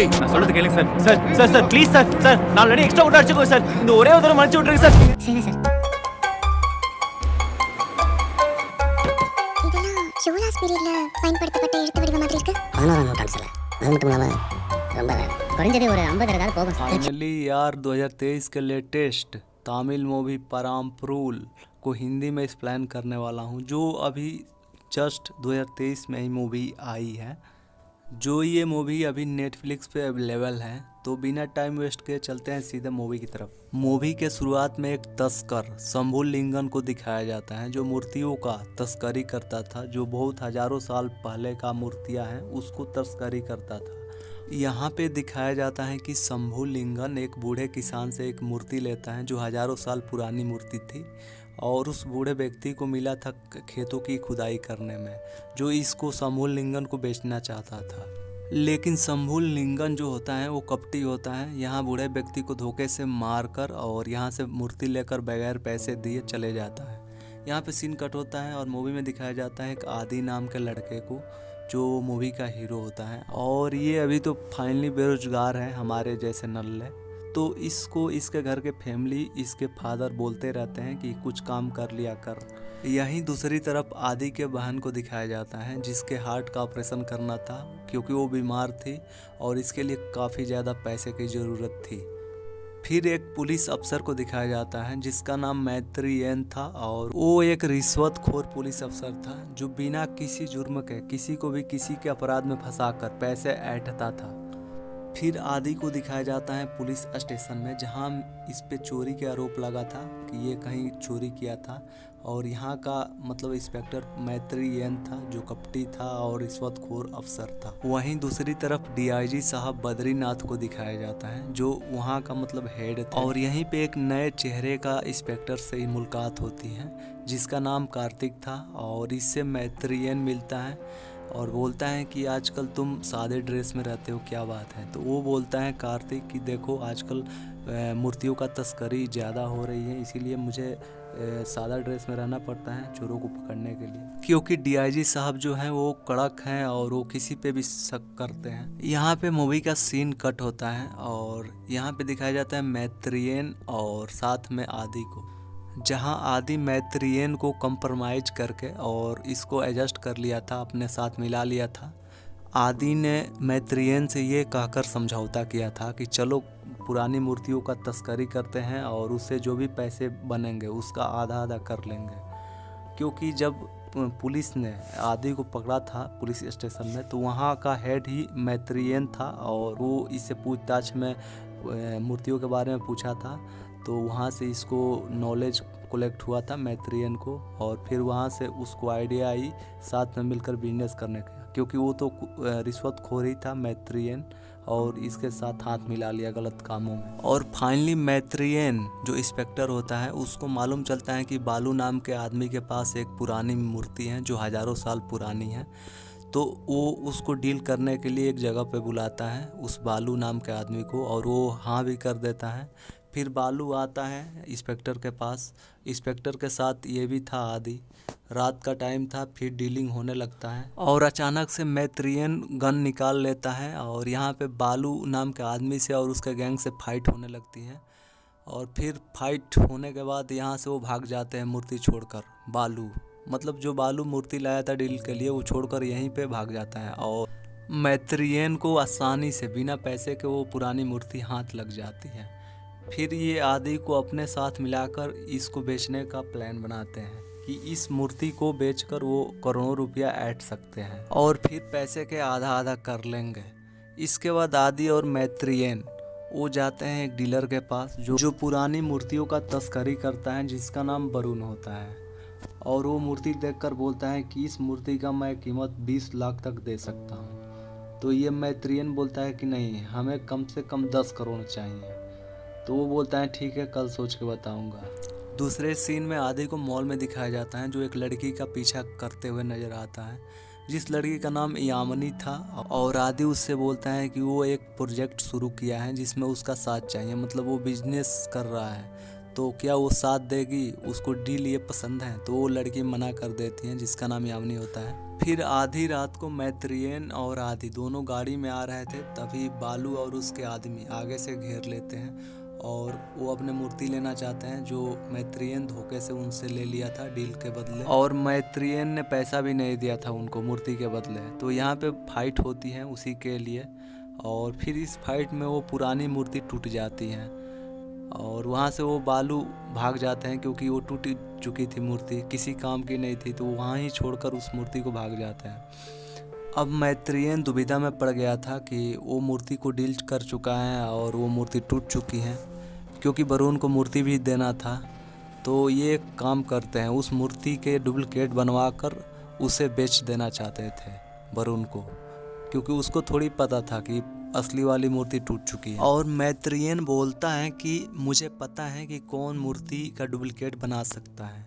ஏய் நான் சொல்றது கேளுங்க sir. Sir sir sir please sir. Sir நான் ஆல்ரெடி எக்ஸ்ட்ரா கூட அடிச்சுக்கோ சார். இந்த ஒரே ஒரு தடவை மன்னிச்சு விட்டுருங்க சார். சரிங்க சார். இதெல்லாம் ஷோலாஸ் பீரியட்ல பயன்படுத்தப்பட்ட எழுத்து வடிவ மாதிரி இருக்கு. 11ஆம் நூற்றாண்டு சார். அது மட்டும் இல்லாம ரொம்ப குறைஞ்சது ஒரு 50 ஏதாவது போகும் சார். फाइनली यार 2023 के लेटेस्ट तमिल मूवी परम्परूल को हिंदी में एक्सप्लेन करने वाला हूँ, जो अभी जस्ट 2023 में ही मूवी आई है। जो ये मूवी अभी नेटफ्लिक्स पे अवेलेबल है। तो बिना टाइम वेस्ट किए चलते हैं सीधे मूवी की तरफ। मूवी के शुरुआत में एक तस्कर शंभू लिंगन को दिखाया जाता है, जो मूर्तियों का तस्करी करता था, जो बहुत हजारों साल पहले का मूर्तियाँ हैं उसको तस्करी करता था। यहाँ पे दिखाया जाता है कि शंभू लिंगन एक बूढ़े किसान से एक मूर्ति लेता है, जो हजारों साल पुरानी मूर्ति थी और उस बूढ़े व्यक्ति को मिला था खेतों की खुदाई करने में, जो इसको शंभू लिंगन को बेचना चाहता था। लेकिन शंभू लिंगन जो होता है वो कपटी होता है। यहाँ बूढ़े व्यक्ति को धोखे से मारकर और यहाँ से मूर्ति लेकर बगैर पैसे दिए चले जाता है। यहाँ पे सीन कट होता है और मूवी में दिखाया जाता है एक आदि नाम के लड़के को, जो मूवी का हीरो होता है। और ये अभी तो फाइनली बेरोजगार है हमारे जैसे नल्ले। तो इसको इसके घर के फैमिली इसके फादर बोलते रहते हैं कि कुछ काम कर लिया कर। यहीं दूसरी तरफ आदि के बहन को दिखाया जाता है, जिसके हार्ट का ऑपरेशन करना था क्योंकि वो बीमार थी और इसके लिए काफ़ी ज़्यादा पैसे की ज़रूरत थी। फिर एक पुलिस अफसर को दिखाया जाता है, जिसका नाम मैत्रियन था और वो एक रिश्वतखोर पुलिस अफसर था, जो बिना किसी जुर्म के किसी को भी किसी के अपराध में फंसाकर पैसे ऐंठता था। फिर आदि को दिखाया जाता है पुलिस स्टेशन में, जहां इस पे चोरी के आरोप लगा था कि ये कहीं चोरी किया था। और यहाँ का मतलब इंस्पेक्टर मैत्रियन था, जो कपटी था और रिश्वतखोर अफसर था। वहीं दूसरी तरफ डीआईजी साहब बद्रीनाथ को दिखाया जाता है, जो वहाँ का मतलब हेड था। और यहीं पे एक नए चेहरे का इंस्पेक्टर से मुलाकात होती है, जिसका नाम कार्तिक था। और इससे मैत्रियन मिलता है और बोलता है कि आजकल तुम सादे ड्रेस में रहते हो, क्या बात है। तो वो बोलता है कार्तिक कि देखो आजकल मूर्तियों का तस्करी ज़्यादा हो रही है, इसीलिए मुझे सादा ड्रेस में रहना पड़ता है चोरों को पकड़ने के लिए, क्योंकि डीआईजी साहब जो हैं वो कड़क हैं और वो किसी पे भी शक करते हैं। यहाँ पे मूवी का सीन कट होता है और यहाँ पे दिखाया जाता है मैत्रियन और साथ में आदि को, जहां आदि मैत्रियन को कंप्रोमाइज करके और इसको एडजस्ट कर लिया था, अपने साथ मिला लिया था। आदि ने मैत्रियन से ये कहकर समझौता किया था कि चलो पुरानी मूर्तियों का तस्करी करते हैं और उससे जो भी पैसे बनेंगे उसका आधा आधा कर लेंगे। क्योंकि जब पुलिस ने आदि को पकड़ा था पुलिस स्टेशन में, तो वहाँ का हेड ही मैत्रियन था और वो इससे पूछताछ में मूर्तियों के बारे में पूछा था। तो वहाँ से इसको नॉलेज कलेक्ट हुआ था मैत्रियन को, और फिर वहाँ से उसको आइडिया आई साथ में मिलकर बिजनेस करने का, क्योंकि वो तो रिश्वतखोर ही था मैत्रियन, और इसके साथ हाथ मिला लिया गलत कामों में। और फाइनली मैत्रियन जो इंस्पेक्टर होता है उसको मालूम चलता है कि बालू नाम के आदमी के पास एक पुरानी मूर्ति है जो हजारों साल पुरानी है। तो वो उसको डील करने के लिए एक जगह पे बुलाता है उस बालू नाम के आदमी को, और वो हाँ भी कर देता है। फिर बालू आता है इंस्पेक्टर के पास, इंस्पेक्टर के साथ ये भी था आदि। रात का टाइम था, फिर डीलिंग होने लगता है और अचानक से मैत्रियन गन निकाल लेता है और यहाँ पे बालू नाम के आदमी से और उसके गैंग से फाइट होने लगती है। और फिर फाइट होने के बाद यहाँ से वो भाग जाते हैं मूर्ति छोड़कर। बालू मतलब जो बालू मूर्ति लाया था डील के लिए, वो छोड़कर यहीं पे भाग जाता है और मैत्रियन को आसानी से बिना पैसे के वो पुरानी मूर्ति हाथ लग जाती है। फिर ये आदि को अपने साथ मिलाकर इसको बेचने का प्लान बनाते हैं कि इस मूर्ति को बेचकर वो करोड़ों रुपया ऐंठ सकते हैं और फिर पैसे के आधा आधा कर लेंगे। इसके बाद आदि और मैत्रियन वो जाते हैं एक डीलर के पास जो पुरानी मूर्तियों का तस्करी करता है, जिसका नाम वरुण होता है। और वो मूर्ति देखकर बोलता है कि इस मूर्ति का मैं कीमत 20 लाख तक दे सकता हूँ। तो ये मैत्रियन बोलता है कि नहीं, हमें कम से कम 10 करोड़ चाहिए। तो वो बोलता है ठीक है, कल सोच के बताऊंगा। दूसरे सीन में आदि को मॉल में दिखाया जाता है, जो एक लड़की का पीछा करते हुए नजर आता है, जिस लड़की का नाम यामिनी था। और आदि उससे बोलता है कि वो एक प्रोजेक्ट शुरू किया है जिसमें उसका साथ चाहिए, मतलब वो बिजनेस कर रहा है, तो क्या वो साथ देगी, उसको डील ये पसंद है। तो वो लड़की मना कर देती है, जिसका नाम यामिनी होता है। फिर आधी रात को मैत्रियन और आदि दोनों गाड़ी में आ रहे थे, तभी बालू और उसके आदमी आगे से घेर लेते हैं और वो अपने मूर्ति लेना चाहते हैं जो मैत्रियन धोखे से उनसे ले लिया था डील के बदले, और मैत्रियन ने पैसा भी नहीं दिया था उनको मूर्ति के बदले। तो यहाँ पे फाइट होती है उसी के लिए, और फिर इस फाइट में वो पुरानी मूर्ति टूट जाती है और वहाँ से वो बालू भाग जाते हैं क्योंकि वो टूट चुकी थी मूर्ति, किसी काम की नहीं थी, तो वहाँ ही छोड़कर उस मूर्ति को भाग जाते हैं। अब मैत्रियन दुविधा में पड़ गया था कि वो मूर्ति को डील कर चुका है और वो मूर्ति टूट चुकी है, क्योंकि वरुण को मूर्ति भी देना था। तो ये एक काम करते हैं, उस मूर्ति के डुप्लीकेट बनवा कर उसे बेच देना चाहते थे वरुण को, क्योंकि उसको थोड़ी पता था कि असली वाली मूर्ति टूट चुकी है। और मैत्रियन बोलता है कि मुझे पता है कि कौन मूर्ति का डुप्लीकेट बना सकता है,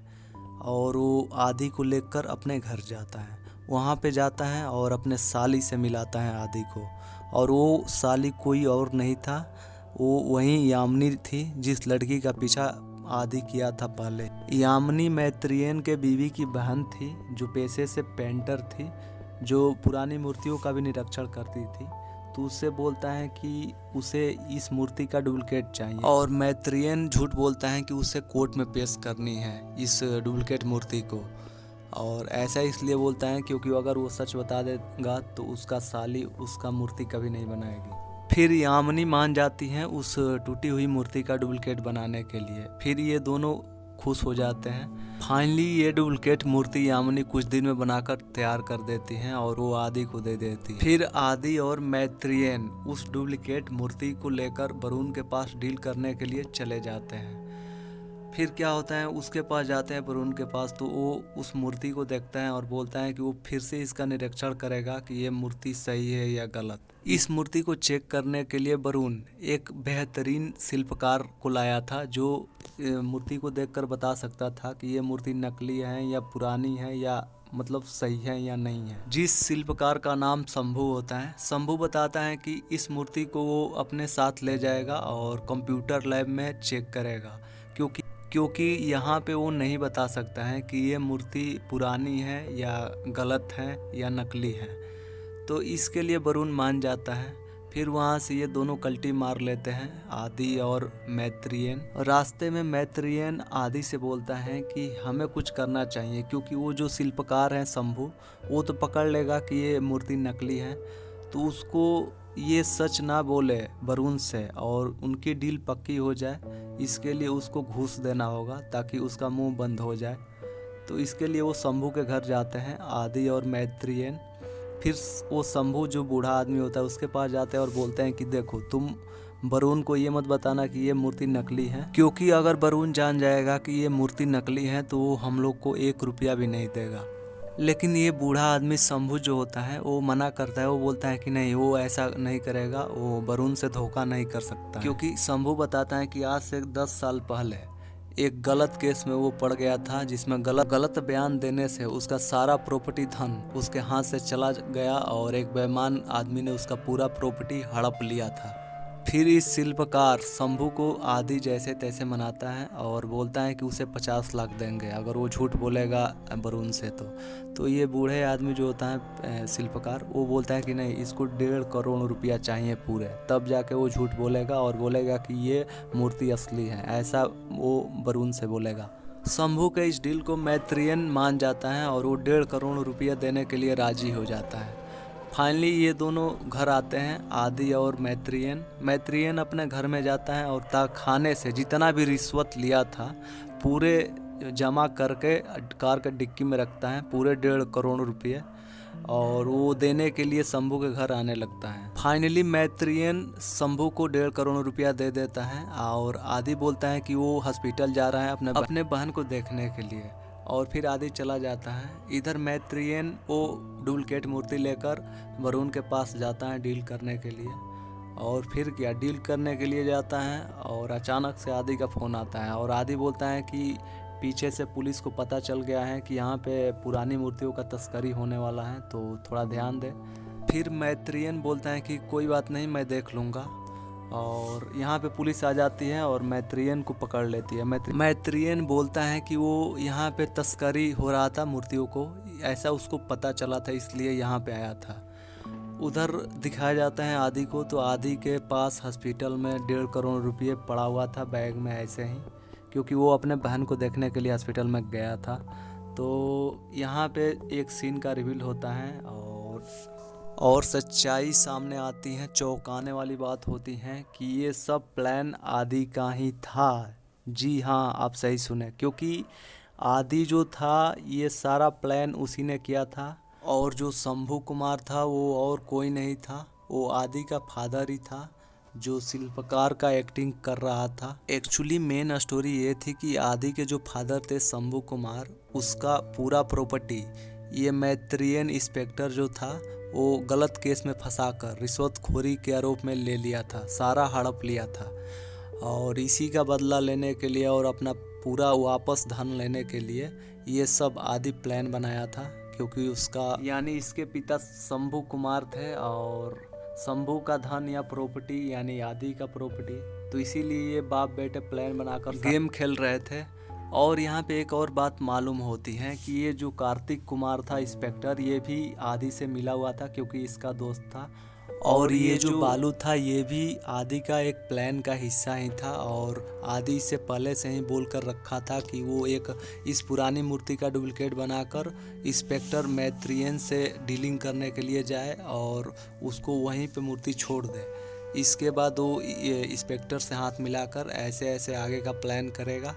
और वो आदि को लेकर अपने घर जाता है। वहाँ पे जाता है और अपने साली से मिलाता है आदि को, और वो साली कोई और नहीं था, वो वही यामिनी थी जिस लड़की का पीछा आदि किया था पहले। यामिनी मैत्रियन के बीवी की बहन थी जो पेशे से पेंटर थी, जो पुरानी मूर्तियों का भी निरीक्षण करती थी। तो उससे बोलता है कि उसे इस मूर्ति का डुप्लीकेट चाहिए, और मैत्रियन झूठ बोलता है कि उसे कोर्ट में पेश करनी है इस डुप्लीकेट मूर्ति को। और ऐसा इसलिए बोलता है क्योंकि अगर वो सच बता देगा तो उसका साली उसका मूर्ति कभी नहीं बनाएगी। फिर यामिनी मान जाती हैं उस टूटी हुई मूर्ति का डुप्लीकेट बनाने के लिए। फिर ये दोनों खुश हो जाते हैं। फाइनली ये डुप्लीकेट मूर्ति यामिनी कुछ दिन में बनाकर तैयार कर देती हैं और वो आदि को दे देती है। फिर आदि और मैत्रियन उस डुप्लीकेट मूर्ति को लेकर वरुण के पास डील करने के लिए चले जाते हैं। फिर क्या होता है, उसके पास जाते हैं वरुण के पास, तो वो उस मूर्ति को देखता है और बोलता है कि वो फिर से इसका निरीक्षण करेगा कि ये मूर्ति सही है या गलत। इस मूर्ति को चेक करने के लिए वरुण एक बेहतरीन शिल्पकार को लाया था जो मूर्ति को देखकर बता सकता था कि ये मूर्ति नकली है या पुरानी है या मतलब सही है या नहीं है। जिस शिल्पकार का नाम शंभू होता है, शंभू बताता है कि इस मूर्ति को वो अपने साथ ले जाएगा और कंप्यूटर लैब में चेक करेगा, क्योंकि यहाँ पे वो नहीं बता सकता है कि ये मूर्ति पुरानी है या गलत है या नकली है। तो इसके लिए वरुण मान जाता है। फिर वहाँ से ये दोनों कल्टी मार लेते हैं, आदि और मैत्रियन। रास्ते में मैत्रियन आदि से बोलता है कि हमें कुछ करना चाहिए, क्योंकि वो जो शिल्पकार हैं शंभू, वो तो पकड़ लेगा कि ये मूर्ति नकली है। तो उसको ये सच ना बोले वरुण से और उनकी डील पक्की हो जाए, इसके लिए उसको घूस देना होगा ताकि उसका मुंह बंद हो जाए। तो इसके लिए वो शंभू के घर जाते हैं, आदि और मैत्रियन। फिर वो शंभू जो बूढ़ा आदमी होता है उसके पास जाते हैं और बोलते हैं कि देखो, तुम वरुण को ये मत बताना कि ये मूर्ति नकली है, क्योंकि अगर वरुण जान जाएगा कि ये मूर्ति नकली है तो वो हम लोग को 1 रुपया भी नहीं देगा। लेकिन ये बूढ़ा आदमी शंभू जो होता है वो मना करता है। वो बोलता है कि नहीं, वो ऐसा नहीं करेगा, वो वरुण से धोखा नहीं कर सकता, क्योंकि शंभू बताता है कि आज से 10 साल पहले एक गलत केस में वो पड़ गया था, जिसमें गलत बयान देने से उसका सारा प्रॉपर्टी धन उसके हाथ से चला गया और एक बेईमान आदमी ने उसका पूरा प्रॉपर्टी हड़प लिया था। फिर इस शिल्पकार शंभू को आदि जैसे तैसे मनाता है और बोलता है कि उसे 50 लाख देंगे अगर वो झूठ बोलेगा वरुण से। तो ये बूढ़े आदमी जो होता है शिल्पकार, वो बोलता है कि नहीं, इसको 1.5 करोड़ रुपया चाहिए पूरे, तब जाके वो झूठ बोलेगा और बोलेगा कि ये मूर्ति असली है, ऐसा वो वरुण से बोलेगा। शंभू के इस डील को मैत्रियन मान जाता है और वो 1.5 करोड़ रुपया देने के लिए राजी हो जाता है। फाइनली ये दोनों घर आते हैं, आदि और मैत्रियन अपने घर में जाता है और खाने से जितना भी रिश्वत लिया था पूरे जमा करके कार के डिक्की में रखता है, पूरे 1.5 करोड़ रुपये, और वो देने के लिए शंभू के घर आने लगता है। फाइनली मैत्रियन शंभू को 1.5 करोड़ रुपया दे देता है और आदि बोलता है कि वो हॉस्पिटल जा रहा है अपने बहन को देखने के लिए, और फिर आदि चला जाता है। इधर मैत्रियन वो डुप्लीकेट मूर्ति लेकर वरुण के पास जाता है डील करने के लिए, और फिर क्या डील करने के लिए जाता है और अचानक से आदि का फ़ोन आता है और आदि बोलता है कि पीछे से पुलिस को पता चल गया है कि यहाँ पे पुरानी मूर्तियों का तस्करी होने वाला है, तो थोड़ा ध्यान दे। फिर मैत्रियन बोलता है कि कोई बात नहीं, मैं देख लूँगा, और यहाँ पे पुलिस आ जाती है और मैत्रेयन को पकड़ लेती है। मैत्रेयन बोलता है कि वो यहाँ पे तस्करी हो रहा था मूर्तियों को, ऐसा उसको पता चला था, इसलिए यहाँ पे आया था। उधर दिखाया जाता है आदि को, तो आदि के पास हॉस्पिटल में 1.5 करोड़ रुपये पड़ा हुआ था बैग में ऐसे ही, क्योंकि वो अपने बहन को देखने के लिए हॉस्पिटल में गया था। तो यहाँ पे एक सीन का रिवील होता है और सच्चाई सामने आती है। चौंकाने वाली बात होती है कि ये सब प्लान आदि का ही था। जी हाँ, आप सही सुने, क्योंकि आदि जो था ये सारा प्लान उसी ने किया था। और जो शंभू कुमार था वो और कोई नहीं था, वो आदि का फादर ही था जो शिल्पकार का एक्टिंग कर रहा था। एक्चुअली मेन स्टोरी ये थी कि आदि के जो फादर थे शंभू कुमार, उसका पूरा प्रॉपर्टी ये मैत्रेयन इंस्पेक्टर जो था वो गलत केस में फंसाकर रिश्वतखोरी के आरोप में ले लिया था, सारा हड़प लिया था। और इसी का बदला लेने के लिए और अपना पूरा वापस धन लेने के लिए ये सब आदि प्लान बनाया था, क्योंकि उसका यानी इसके पिता शंभू कुमार थे और शंभू का धन या प्रॉपर्टी यानी आदि का प्रॉपर्टी, तो इसीलिए ये बाप बेटे प्लान बनाकर गेम खेल रहे थे। और यहाँ पे एक और बात मालूम होती है कि ये जो कार्तिक कुमार था इंस्पेक्टर, ये भी आदि से मिला हुआ था क्योंकि इसका दोस्त था। और ये जो बालू था ये भी आदि का एक प्लान का हिस्सा ही था, और आदि से पहले से ही बोल कर रखा था कि वो एक इस पुरानी मूर्ति का डुप्लीकेट बनाकर इंस्पेक्टर मैत्रेयन से डीलिंग करने के लिए जाए और उसको वहीं पे मूर्ति छोड़ दे। इसके बाद वो इंस्पेक्टर से हाथ मिलाकर ऐसे ऐसे आगे का प्लान करेगा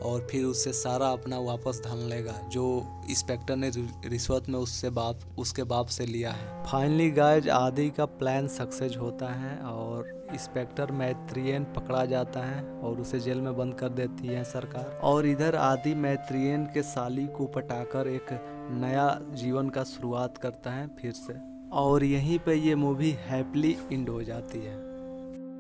और फिर उससे सारा अपना वापस धन लेगा जो इंस्पेक्टर ने रिश्वत में उसके बाप से लिया है। फाइनली गाइज आदि का प्लान सक्सेस होता है और इंस्पेक्टर मैत्रेयन पकड़ा जाता है और उसे जेल में बंद कर देती है सरकार। और इधर आदि मैत्रेयन के साली को पटाकर एक नया जीवन का शुरुआत करता है फिर से, और यहीं पे ये मूवी हैप्पीली एंड हो जाती है।